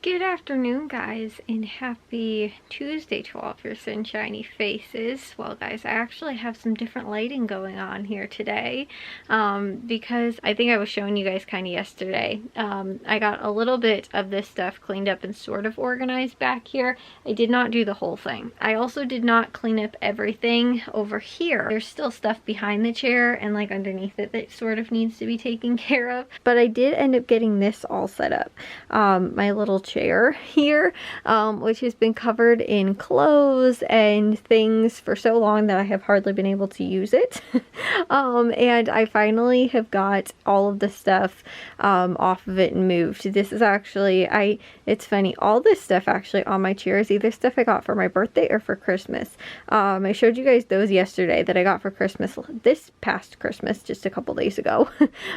Good afternoon, guys, and happy Tuesday to all of your sunshiny faces. Well, guys, I actually have some different lighting going on here today because I think I was showing you guys kind of yesterday. I got a little bit of this stuff cleaned up and sort of organized back here. I did not do the whole thing. I also did not clean up everything over here. There's still stuff behind the chair and like underneath it that sort of needs to be taken care of. But I did end up getting this all set up. My little chair here, which has been covered in clothes and things for so long that I have hardly been able to use it. And I finally have got all of the stuff off of it and moved. This is actually, it's funny, all this stuff actually on my chair is either stuff I got for my birthday or for Christmas. I showed you guys those yesterday that I got for Christmas, this past Christmas, just a couple days ago.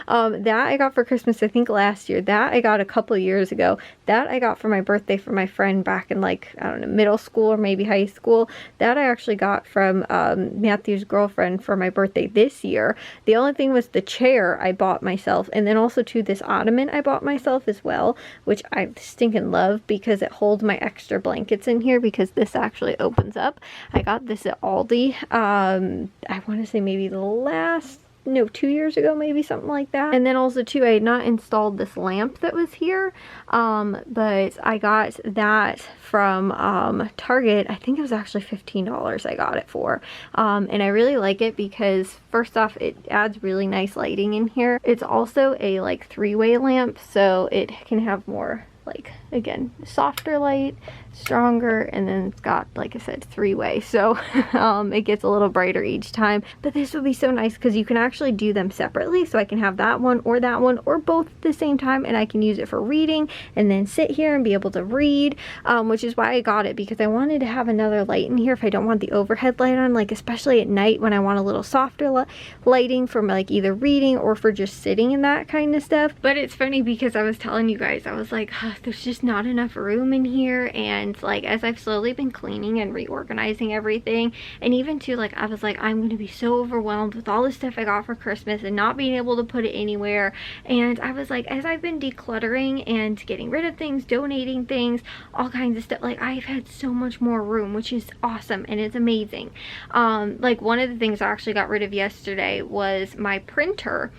That I got for Christmas, I think last year. That I got a couple years ago. That I got for my birthday from my friend back in, like, I don't know, middle school or maybe high school. That I actually got from Matthew's girlfriend for my birthday this year. The only thing was the chair I bought myself, and then also too this ottoman I bought myself as well, which I stinking love because it holds my extra blankets in here because this actually opens up. I got this at Aldi. I want to say maybe the last, no, 2 years ago, maybe, something like that. And then also too, I had not installed this lamp that was here, but I got that from Target. I think it was actually $15 I got it for, and I really like it because first off, it adds really nice lighting in here. It's also a like three-way lamp, so it can have more, like, again, softer light, stronger, and then it's got, like I said, three-way, so it gets a little brighter each time. But this would be so nice because you can actually do them separately, so I can have that one or both at the same time, and I can use it for reading and then sit here and be able to read, which is why I got it, because I wanted to have another light in here if I don't want the overhead light on, like especially at night when I want a little softer lighting for like either reading or for just sitting and that kind of stuff. But it's funny because I was telling you guys, I was like, there's just not enough room in here, and like as I've slowly been cleaning and reorganizing everything, and even too, like I was like, I'm gonna be so overwhelmed with all the stuff I got for Christmas and not being able to put it anywhere. And I was like, as I've been decluttering and getting rid of things, donating things, all kinds of stuff, like I've had so much more room, which is awesome and it's amazing. Like one of the things I actually got rid of yesterday was my printer.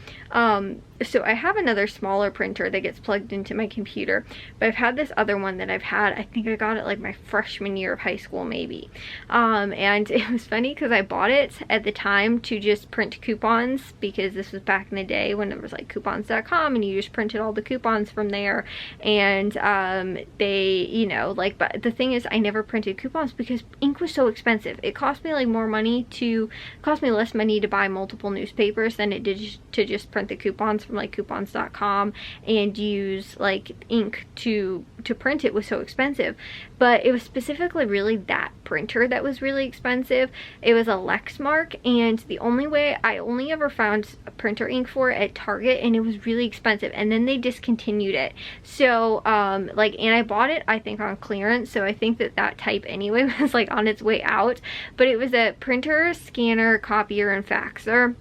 So I have another smaller printer that gets plugged into my computer, but I've had this other one that I've had, I think I got it like my freshman year of high school maybe. And it was funny because I bought it at the time to just print coupons, because this was back in the day when it was like coupons.com and you just printed all the coupons from there. And they, you know, like, but the thing is I never printed coupons because ink was so expensive. It cost me like cost me less money to buy multiple newspapers than it did to just print the coupons from like coupons.com and use like ink to print. It was so expensive. But it was specifically really that printer that was really expensive. It was a Lexmark, and the only way I only ever found a printer ink for it at Target, and it was really expensive, and then they discontinued it. So like, and I bought it I think on clearance, so I think that type anyway was like on its way out. But it was a printer, scanner, copier, and faxer.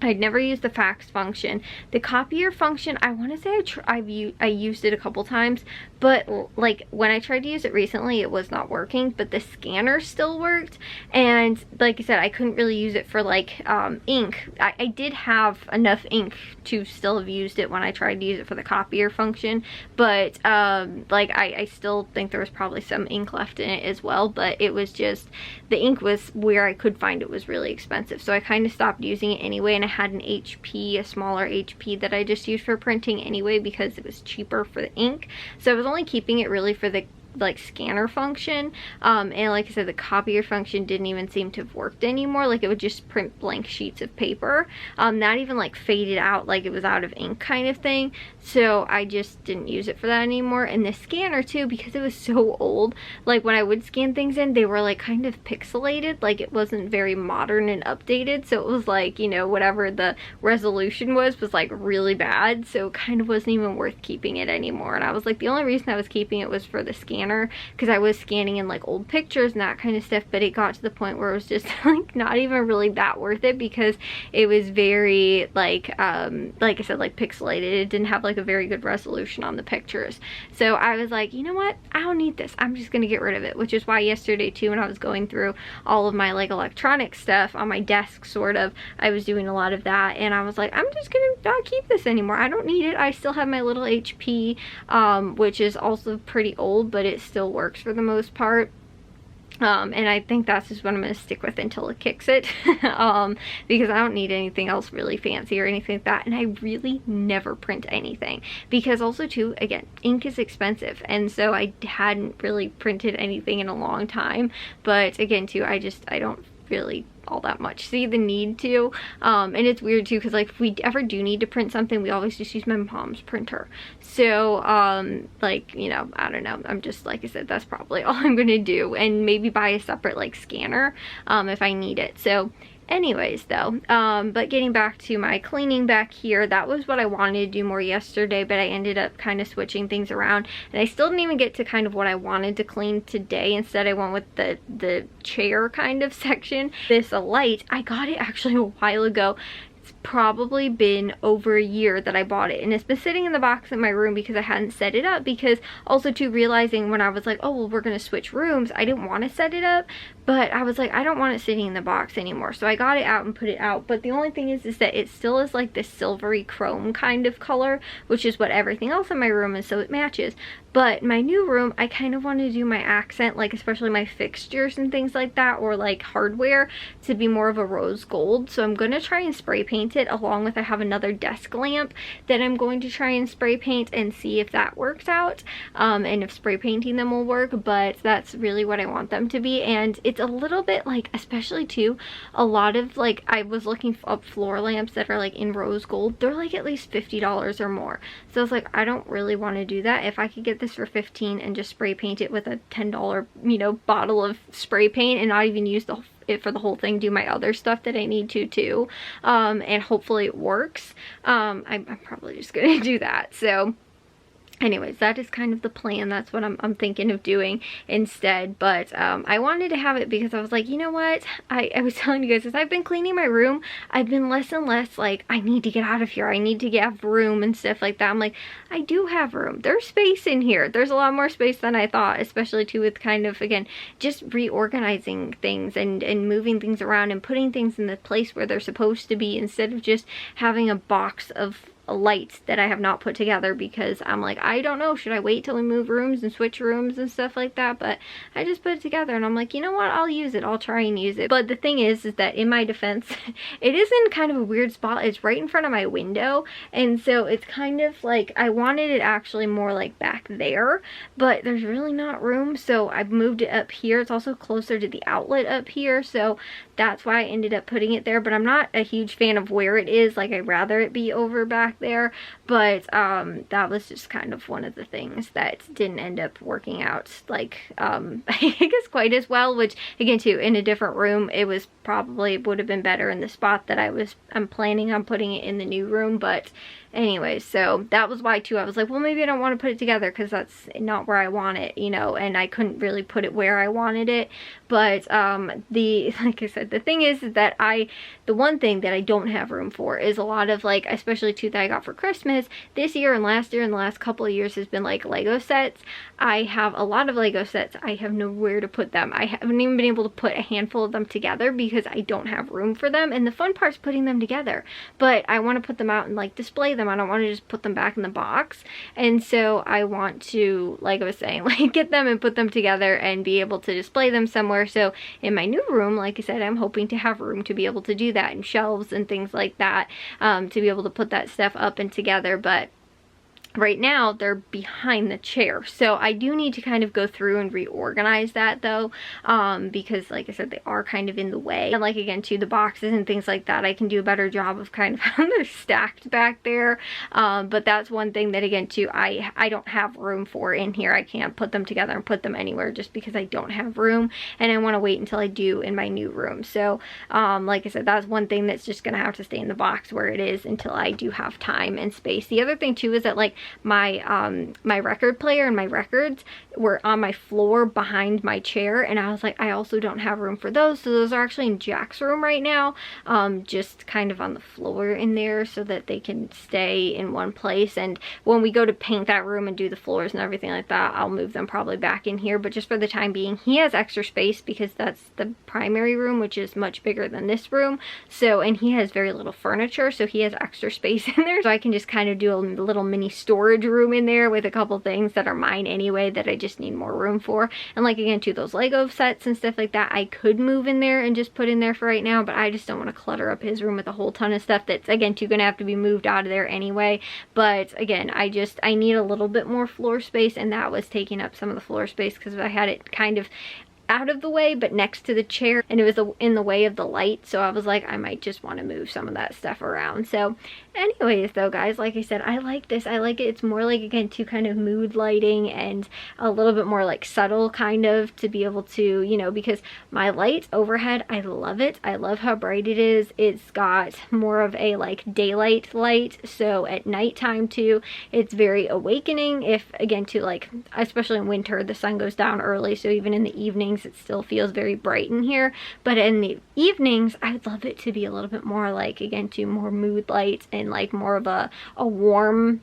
I'd never used the fax function. The copier function, I want to say I used it a couple times, but like when I tried to use it recently, it was not working. But the scanner still worked, and like I said, I couldn't really use it for like ink. I did have enough ink to still have used it when I tried to use it for the copier function, but like I still think there was probably some ink left in it as well. But it was just, the ink was where I could find it was really expensive, so I kind of stopped using it anyway. And I had an HP, a smaller HP that I just used for printing anyway because it was cheaper for the ink. So I was only keeping it really for the like scanner function, and like I said, the copier function didn't even seem to have worked anymore. Like it would just print blank sheets of paper, not even like faded out, like it was out of ink kind of thing. So I just didn't use it for that anymore. And the scanner too, because it was so old, like when I would scan things in, they were like kind of pixelated, like it wasn't very modern and updated. So it was like, you know, whatever the resolution was like really bad, so it kind of wasn't even worth keeping it anymore. And I was like, the only reason I was keeping it was for the scanner scanner, because I was scanning in like old pictures and that kind of stuff, but it got to the point where it was just like not even really that worth it, because it was very like I said, like pixelated. It didn't have like a very good resolution on the pictures. So I was like, you know what, I don't need this, I'm just gonna get rid of it. Which is why yesterday too, when I was going through all of my like electronic stuff on my desk, sort of, I was doing a lot of that, and I was like, I'm just gonna not keep this anymore. I don't need it. I still have my little HP, which is also pretty old, but it still works for the most part. And I think that's just what I'm going to stick with until it kicks it, because I don't need anything else really fancy or anything like that. And I really never print anything, because also too, again, ink is expensive, and so I hadn't really printed anything in a long time. But again too, I don't really all that much see the need to, and it's weird too, because like if we ever do need to print something, we always just use my mom's printer. So like, you know, I don't know, I'm just, like I said, that's probably all I'm gonna do, and maybe buy a separate like scanner if I need it. So anyways though, but getting back to my cleaning back here, that was what I wanted to do more yesterday, but I ended up kind of switching things around, and I still didn't even get to kind of what I wanted to clean today. Instead I went with the chair kind of section. This light, I got it actually a while ago. It's probably been over a year that I bought it, and it's been sitting in the box in my room because I hadn't set it up, because also too, realizing when I was like, oh well, we're gonna switch rooms, I didn't want to set it up, but I was like, I don't want it sitting in the box anymore, so I got it out and put it out. But the only thing is that it still is like this silvery chrome kind of color, which is what everything else in my room is, so it matches. But my new room, I kind of want to do my accent, like especially my fixtures and things like that, or like hardware, to be more of a rose gold. So I'm going to try and spray paint it, along with I have another desk lamp that I'm going to try and spray paint and see if that works out, and if spray painting them will work. But that's really what I want them to be. And it's a little bit like, especially too, a lot of like, I was looking up floor lamps that are like in rose gold, they're like at least $50 or more. So I was like, I don't really want to do that. If I could get this for $15 and just spray paint it with a $10, you know, bottle of spray paint, and not even use it for the whole thing, do my other stuff that I need to too, and hopefully it works, I'm probably just gonna do that. So anyways, that is kind of the plan. That's what I'm thinking of doing instead. But I wanted to have it because I was like, you know what, I was telling you guys, as I've been cleaning my room, I've been less and less like, I need to get out of here, I need to have room and stuff like that. I'm like, I do have room, there's space in here, there's a lot more space than I thought, especially too with kind of, again, just reorganizing things and moving things around and putting things in the place where they're supposed to be, instead of just having a box of lights that I have not put together, because I'm like, I don't know, should I wait till we move rooms and switch rooms and stuff like that? But I just put it together, and I'm like, you know what, I'll use it, I'll try and use it. But the thing is that in my defense, it is in kind of a weird spot. It's right in front of my window, and so it's kind of like, I wanted it actually more like back there, but there's really not room, so I've moved it up here. It's also closer to the outlet up here, so that's why I ended up putting it there. But I'm not a huge fan of where it is, like I'd rather it be over back there. But that was just kind of one of the things that didn't end up working out, like I guess quite as well, which again too, in a different room, it was probably would have been better in the spot that I'm planning on putting it in the new room. But anyway, so that was why too, I was like, well, maybe I don't want to put it together because that's not where I want it, you know, and I couldn't really put it where I wanted it. But like I said, the thing is that the one thing that I don't have room for is a lot of like, especially too, that I got for Christmas this year and last year and the last couple of years has been like Lego sets. I have a lot of Lego sets. I have nowhere to put them. I haven't even been able to put a handful of them together because I don't have room for them, and the fun part's putting them together, but I want to put them out and like display them. I don't want to just put them back in the box, and so I want to, like I was saying, like get them and put them together and be able to display them somewhere. So in my new room, like I said, I'm hoping to have room to be able to do that, and shelves and things like that, to be able to put that stuff up and together. But right now they're behind the chair, so I do need to kind of go through and reorganize that though, because like I said, they are kind of in the way. And like again too, the boxes and things like that, I can do a better job of kind of how they're stacked back there, but that's one thing that again too, I don't have room for in here. I can't put them together and put them anywhere just because I don't have room, and I want to wait until I do in my new room. So like I said, that's one thing that's just gonna have to stay in the box where it is until I do have time and space. The other thing too is that like my record player and my records were on my floor behind my chair, and I was like, I also don't have room for those, so those are actually in Jack's room right now, just kind of on the floor in there so that they can stay in one place. And when we go to paint that room and do the floors and everything like that, I'll move them probably back in here. But just for the time being, he has extra space because that's the primary room, which is much bigger than this room. So, and he has very little furniture, so he has extra space in there, so I can just kind of do a little mini storage room in there with a couple things that are mine anyway that I just need more room for. And like, again, too, those Lego sets and stuff like that I could move in there and just put in there for right now, but I just don't want to clutter up his room with a whole ton of stuff that's, again, too, gonna have to be moved out of there anyway. But again, I need a little bit more floor space, and that was taking up some of the floor space because I had it kind of out of the way but next to the chair, and it was in the way of the light, so I was like, I might just want to move some of that stuff around. So anyways, though, guys, like I said, I like this. I like it. It's more like, again, to kind of mood lighting and a little bit more like subtle, kind of, to be able to, you know, because my light overhead, I love it. I love how bright it is. It's got more of a like daylight light, so at nighttime too, it's very awakening. If, again, to like, especially in winter, the sun goes down early, so even in the evenings it still feels very bright in here. But in the evenings, I would love it to be a little bit more like, again, to more mood light and like more of a warm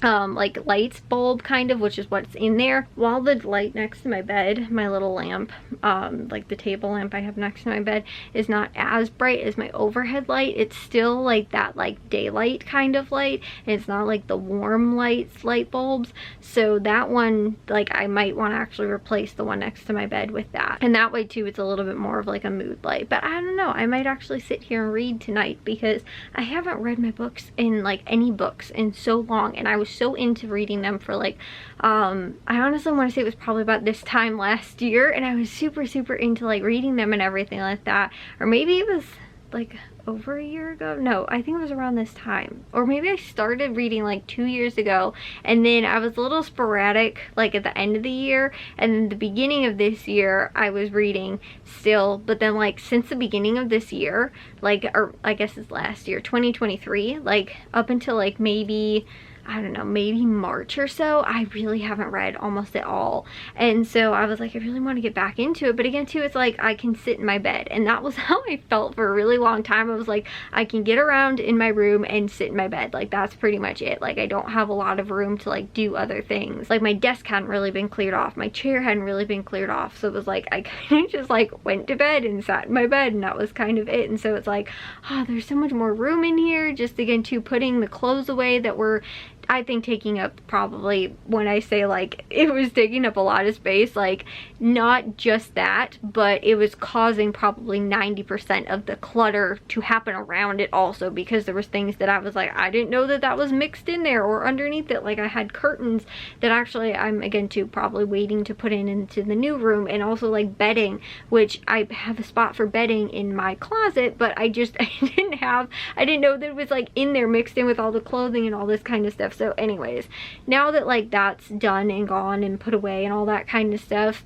like light bulb kind of, which is what's in there. While the light next to my bed, my little lamp, like the table lamp I have next to my bed, is not as bright as my overhead light, it's still like that like daylight kind of light, and it's not like the warm light bulbs. So that one, like, I might want to actually replace the one next to my bed with that, and that way too it's a little bit more of like a mood light. But I don't know, I might actually sit here and read tonight because I haven't read my books in like any books in so long, and I was so into reading them for like I honestly want to say it was probably about this time last year, and I was super into like reading them and everything like that. Or maybe it was like over a year ago. No, I think it was around this time, or maybe I started reading like 2 years ago, and then I was a little sporadic like at the end of the year, and then the beginning of this year I was reading still. But then like since the beginning of this year, like, or I guess it's last year, 2023, like up until like maybe, I don't know, maybe March or so, I really haven't read almost at all. And so I was like, I really want to get back into it. But again too, it's like I can sit in my bed, and that was how I felt for a really long time. I was like, I can get around in my room and sit in my bed, like that's pretty much it. Like, I don't have a lot of room to like do other things. Like, my desk hadn't really been cleared off, my chair hadn't really been cleared off, so it was like I kind of just like went to bed and sat in my bed, and that was kind of it. And so it's like, oh, there's so much more room in here, just again to putting the clothes away that were, I think, taking up, probably, when I say like it was taking up a lot of space, like not just that, but it was causing probably 90% of the clutter to happen around it also, because there was things that I was like, I didn't know that that was mixed in there or underneath it. Like, I had curtains that actually I'm, again too, probably waiting to put into the new room, and also like bedding, which I have a spot for bedding in my closet, but I didn't know that it was like in there mixed in with all the clothing and all this kind of stuff. So anyways, now that like that's done and gone and put away and all that kind of stuff,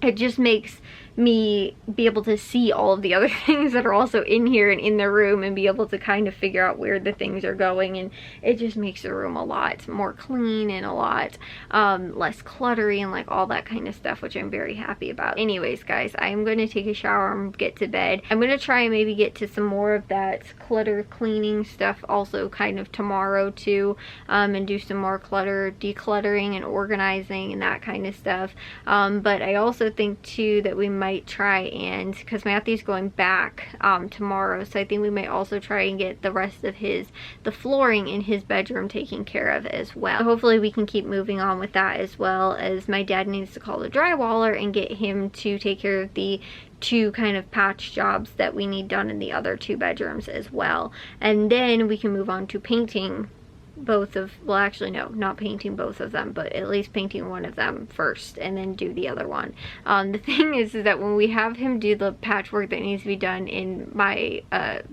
it just makes me be able to see all of the other things that are also in here and in the room, and be able to kind of figure out where the things are going, and it just makes the room a lot more clean and a lot less cluttery and like all that kind of stuff, which I'm very happy about. Anyways, guys, I am going to take a shower and get to bed. I'm going to try and maybe get to some more of that clutter cleaning stuff also kind of tomorrow too, and do some more clutter decluttering and organizing and that kind of stuff. But I also think too that we might try, and because Matthew's going back tomorrow, so I think we might also try and get the rest of the flooring in his bedroom taken care of as well. So hopefully we can keep moving on with that, as well as my dad needs to call the drywaller and get him to take care of the 2 kind of patch jobs that we need done in the other 2 bedrooms as well. And then we can move on to painting both of, well, actually no, not painting both of them, but at least painting one of them first and then do the other one. The thing is that when we have him do the patchwork that needs to be done in my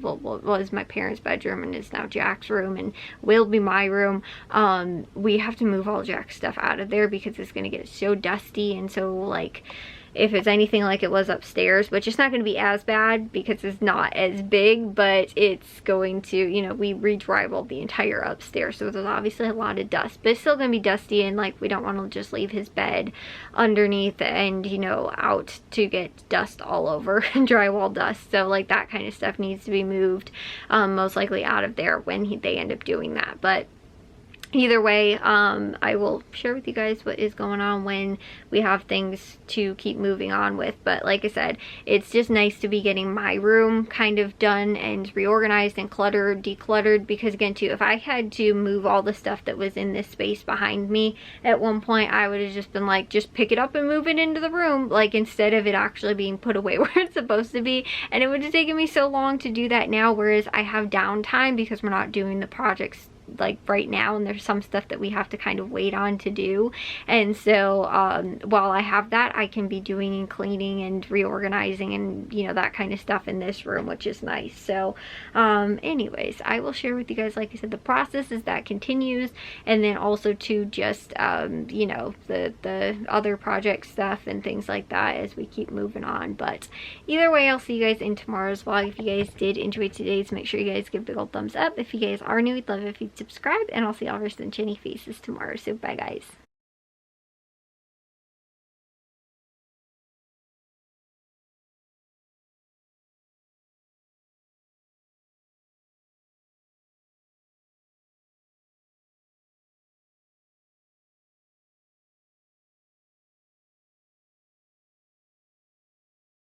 what was my parents' bedroom and is now Jack's room and will be my room, we have to move all Jack's stuff out of there because it's going to get so dusty, and so like if it's anything like it was upstairs, which it's not going to be as bad because it's not as big, but it's going to, you know, we re-drywalled the entire upstairs, so there's obviously a lot of dust, but it's still going to be dusty, and like we don't want to just leave his bed underneath and, you know, out to get dust all over drywall dust. So like that kind of stuff needs to be moved, most likely out of there when they end up doing that. But either way, I will share with you guys what is going on when we have things to keep moving on with. But like I said, it's just nice to be getting my room kind of done and reorganized and cluttered, decluttered, because again too, if I had to move all the stuff that was in this space behind me at one point, I would have just been like, just pick it up and move it into the room, like instead of it actually being put away where it's supposed to be. And it would have taken me so long to do that now, whereas I have downtime because we're not doing the projects like right now, and there's some stuff that we have to kind of wait on to do. And so while I have that, I can be doing and cleaning and reorganizing and, you know, that kind of stuff in this room, which is nice. So anyways, I will share with you guys, like I said, the process as that continues, and then also to just you know, the other project stuff and things like that as we keep moving on. But either way, I'll see you guys in tomorrow's vlog. If you guys did enjoy today's, make sure you guys give a big old thumbs up. If you guys are new, we'd love it if you'd subscribe, and I'll see all your sunshiny faces tomorrow. So bye guys.